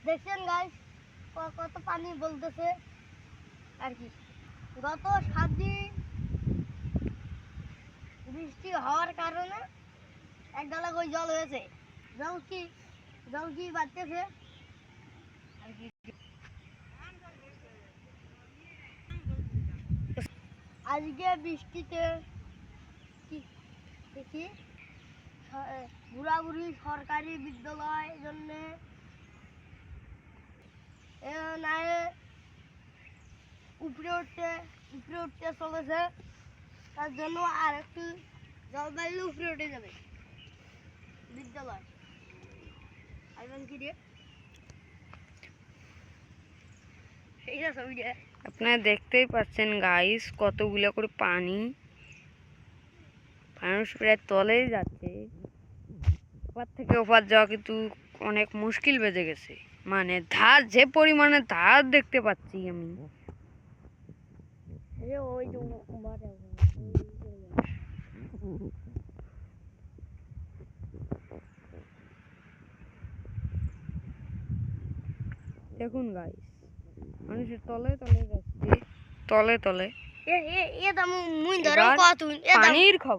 দেখছেন গাইস কত পানি বলতেছে আর কি। গত 7 দিন বৃষ্টি হওয়ার কারণে এক ডালা কই জল হয়েছে। জল কি বাড়তেছে আর কি। আজকে বৃষ্টিতে কি দেখি বুড়াবুড়ি সরকারি বিদ্যালয় জন্য উপরে উঠতে চলেছে, তার জন্য আর একটু জল বাড়লে উপরে উঠে যাবে বিদ্যালয়। আপনারা দেখতেই পাচ্ছেন গাইস কতগুলো করে পানি, মানুষ প্রায় তলেই যাচ্ছে। ওপার থেকে ওপার যাওয়া কিন্তু অনেক মুশকিল বেজে গেছে। মানে ধার, যে পরিমাণে ধার দেখতে পাচ্ছি আমি। দেখুন গাইস, মানুষের তলে তলে যাচ্ছে, তলে তলে। পানির খবর।